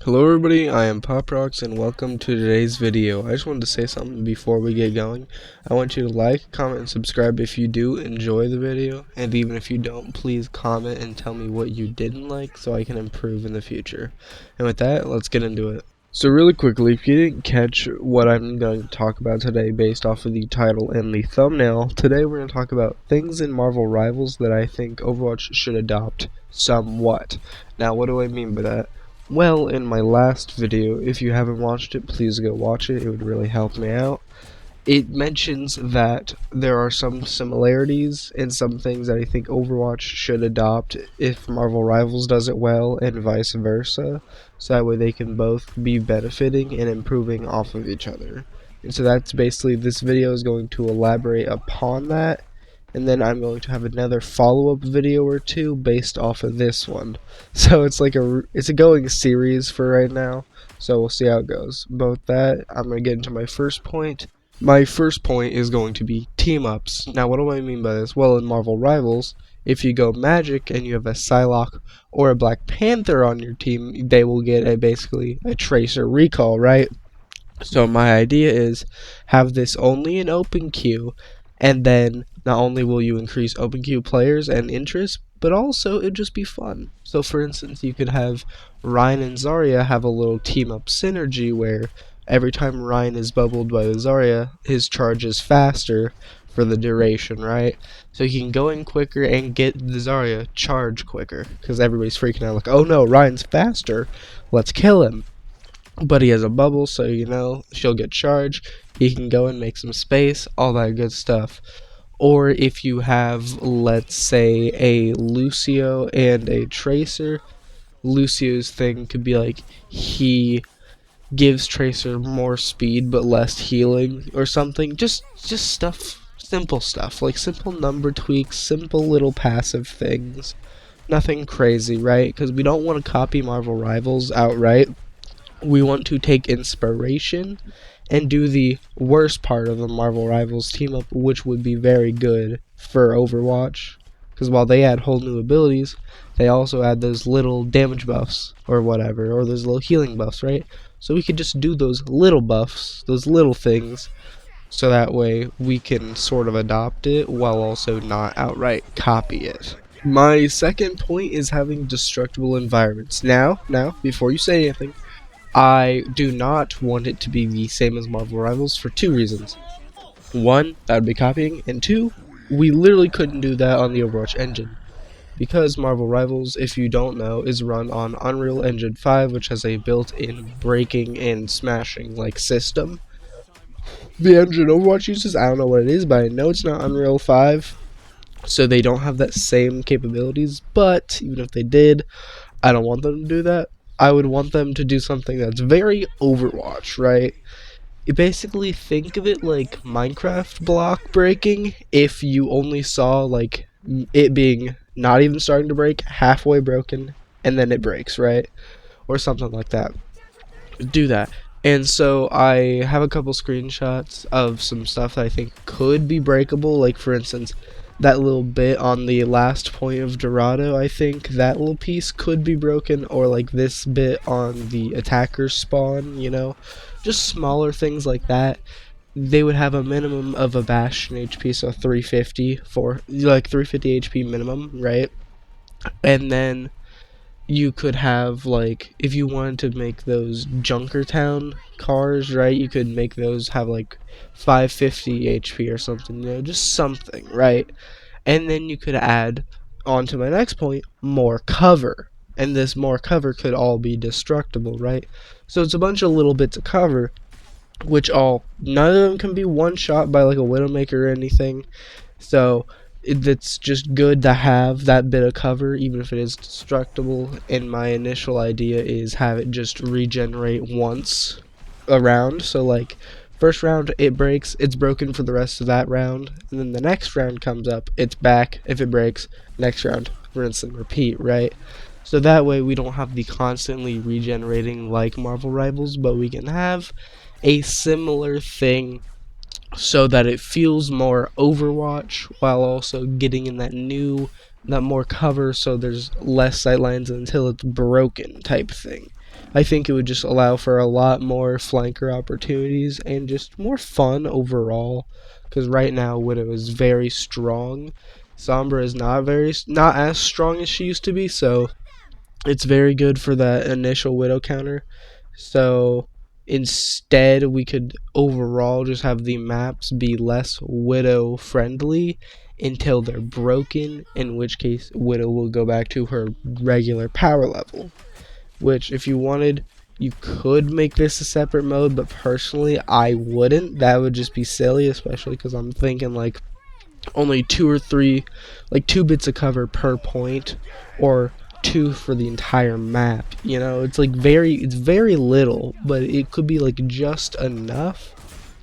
Hello everybody, I am PopRocks and welcome to today's video. I just wanted to say something before we get going. I want you to like, comment, and subscribe if you do enjoy the video, and even if you don't, please comment and tell me what you didn't like so I can improve in the future. And with that, let's get into it. So really quickly, if you didn't catch what I'm going to talk about today based off of the title and the thumbnail, today we're going to talk about things in Marvel Rivals that I think Overwatch should adopt somewhat. Now, what do I mean by that? Well, in my last video, if you haven't watched it, please go watch it. It would really help me out. It mentions that there are some similarities and some things that I think Overwatch should adopt if Marvel Rivals does it well and vice versa, so that way they can both be benefiting and improving off of each other. And so that's basically, this video is going to elaborate upon that, and then I'm going to have another follow-up video or two based off of this one. So it's like it's a going series for right now, so we'll see how it goes. But with that, I'm going to get into my first point. My first point is going to be team-ups. Now, what do I mean by this? Well, in Marvel Rivals, if you go Magic and you have a Psylocke or a Black Panther on your team, they will get basically a Tracer recall, right? So my idea is have this only in open queue, and then not only will you increase open queue players and interest, but also it'd just be fun. So for instance, you could have Ryan and Zarya have a little team up synergy where every time Ryan is bubbled by Zarya, his charge is faster for the duration, right? So he can go in quicker and get the Zarya charge quicker, because everybody's freaking out like, oh no, Ryan's faster, let's kill him. But he has a bubble, so you know she'll get charged. He can go and make some space, all that good stuff. Or if you have, let's say, a Lucio and a Tracer, Lucio's thing could be like he gives Tracer more speed but less healing or something. Just stuff, simple stuff, like simple number tweaks, simple little passive things. Nothing crazy, right? Because we don't want to copy Marvel Rivals outright. We want to take inspiration and do the worst part of the Marvel Rivals team up, which would be very good for Overwatch. Because while they add whole new abilities, they also add those little damage buffs or whatever, or those little healing buffs, right? So we could just do those little buffs, those little things, so that way we can sort of adopt it while also not outright copy it. My second point is having destructible environments. Now, before you say anything, I do not want it to be the same as Marvel Rivals for two reasons. One, that would be copying, and two, we literally couldn't do that on the Overwatch engine. Because Marvel Rivals, if you don't know, is run on Unreal Engine 5, which has a built-in breaking and smashing like system. The engine Overwatch uses, I don't know what it is, but I know it's not Unreal 5, so they don't have that same capabilities, but even if they did, I don't want them to do that. I would want them to do something that's very Overwatch, right? You basically think of it like Minecraft block breaking if you only saw like it being not even starting to break, halfway broken, and then it breaks, right? Or something like that. Do that. And so I have a couple screenshots of some stuff that I think could be breakable, like for instance that little bit on the last point of Dorado. I think that little piece could be broken, or like this bit on the attacker's spawn, you know, just smaller things like that. They would have a minimum of a Bastion HP, so 350 for like 350 HP minimum, right? And then you could have, like, if you wanted to make those Junkertown cars, right, you could make those have like 550 HP or something, you know, just something, right? And then you could add, on to my next point, more cover. And this more cover could all be destructible, right? So it's a bunch of little bits of cover, which none of them can be one shot by like a Widowmaker or anything. So it's just good to have that bit of cover, even if it is destructible. And my initial idea is have it just regenerate once a round. So like first round it breaks, it's broken for the rest of that round, and then the next round comes up, it's back. If it breaks, next round, rinse and repeat, right? So that way we don't have the constantly regenerating like Marvel Rivals, but we can have a similar thing so that it feels more Overwatch while also getting in that more cover, so there's less sightlines until it's broken type thing. I think it would just allow for a lot more flanker opportunities and just more fun overall. Because right now Widow is very strong. Sombra is not as strong as she used to be, so it's very good for that initial Widow counter. So instead, we could overall just have the maps be less Widow friendly until they're broken, in which case Widow will go back to her regular power level. Which, if you wanted, you could make this a separate mode, but personally, I wouldn't. That would just be silly, especially because I'm thinking like only two or three, like 2 bits of cover per point, or two for the entire map. You know, it's very little, but it could be like just enough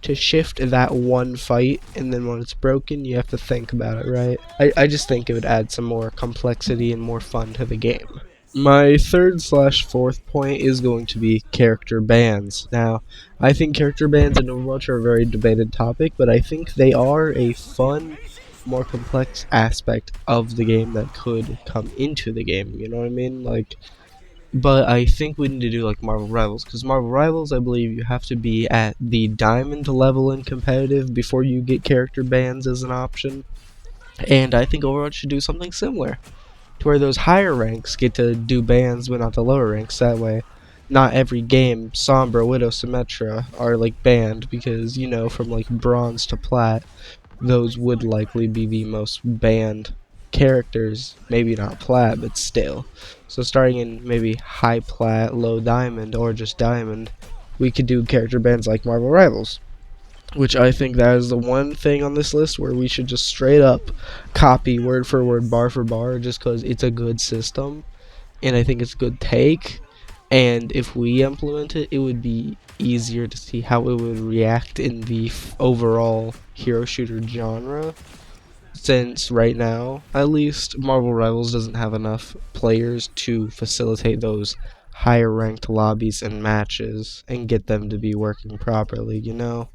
to shift that one fight, and then when it's broken, you have to think about it, right? I just think it would add some more complexity and more fun to the game. My third slash fourth point is going to be character bans. Now, I think character bans in Overwatch are a very debated topic, but I think they are a fun, more complex aspect of the game that could come into the game. You know what I mean? Like, but I think we need to do like Marvel Rivals, because Marvel Rivals, I believe you have to be at the diamond level in competitive before you get character bans as an option. And I think Overwatch should do something similar, to where those higher ranks get to do bans but not the lower ranks. That way, not every game Sombra, Widow, Symmetra are like banned, because you know, from like bronze to plat, those would likely be the most banned characters. Maybe not plat, but still. So starting in maybe high plat, low diamond, or just diamond, we could do character bans like Marvel Rivals, which I think that is the one thing on this list where we should just straight up copy word for word, bar for bar, just because it's a good system, and I think it's a good take. And if we implement it, it would be easier to see how it would react in the overall hero shooter genre, since right now, at least, Marvel Rivals doesn't have enough players to facilitate those higher ranked lobbies and matches and get them to be working properly, you know?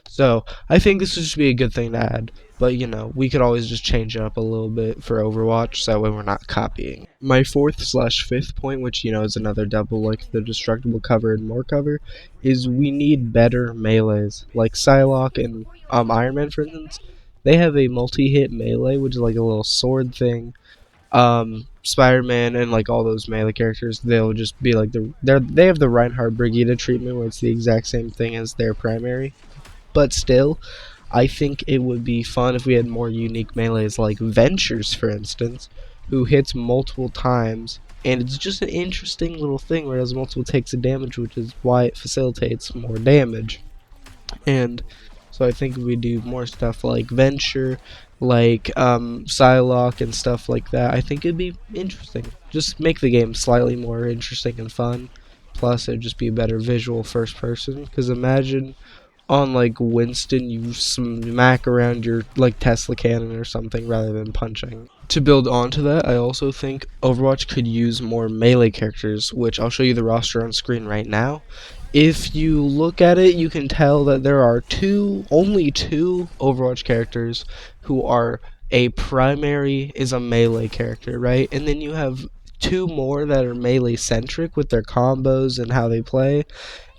So, I think this would just be a good thing to add. But, you know, we could always just change it up a little bit for Overwatch, so that way we're not copying. My fourth slash fifth point, which, you know, is another double like the destructible cover and more cover, is we need better melees. Like Psylocke and Iron Man, for instance, they have a multi-hit melee, which is like a little sword thing. Spider-Man and like all those melee characters, they'll just be like they have the Reinhardt Brigida treatment, where it's the exact same thing as their primary. But still, I think it would be fun if we had more unique melees, like Ventures, for instance, who hits multiple times, and it's just an interesting little thing where it has multiple takes of damage, which is why it facilitates more damage. And so I think we do more stuff like Venture, like Psylocke and stuff like that. I think it'd be interesting. Just make the game slightly more interesting and fun. Plus, it'd just be a better visual first person. Because imagine on like Winston, you smack around your like Tesla cannon or something rather than punching. To build onto that, I also think Overwatch could use more melee characters, which I'll show you the roster on screen right now. If you look at it, you can tell that there are only two Overwatch characters who are a primary is a melee character, right? And then you have two more that are melee centric with their combos and how they play,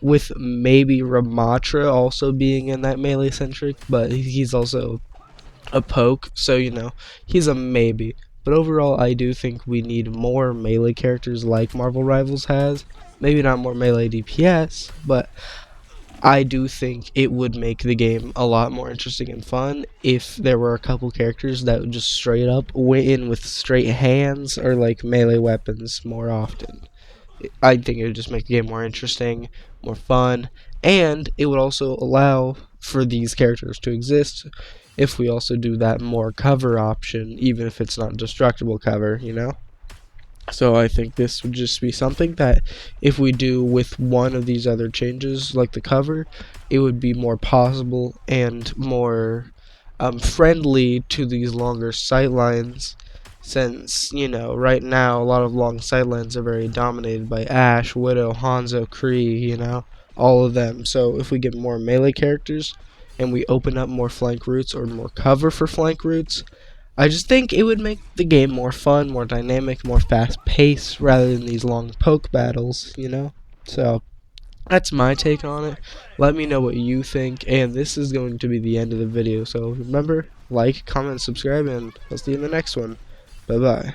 with maybe Ramatra also being in that melee centric, but he's also a poke, so you know, he's a maybe. But overall, I do think we need more melee characters like Marvel Rivals has. Maybe not more melee DPS, but I do think it would make the game a lot more interesting and fun if there were a couple characters that would just straight up win with straight hands or like melee weapons more often. I think it would just make the game more interesting, more fun, and it would also allow for these characters to exist if we also do that more cover option, even if it's not destructible cover, you know? So I think this would just be something that if we do with one of these other changes, like the cover, it would be more possible and more friendly to these longer sightlines, since, you know, right now a lot of long sightlines are very dominated by Ashe, Widow, Hanzo, Kree, you know, all of them. So if we get more melee characters and we open up more flank routes or more cover for flank routes, I just think it would make the game more fun, more dynamic, more fast paced rather than these long poke battles, you know? So that's my take on it. Let me know what you think, and this is going to be the end of the video. So remember, like, comment, subscribe, and I'll see you in the next one. Bye bye.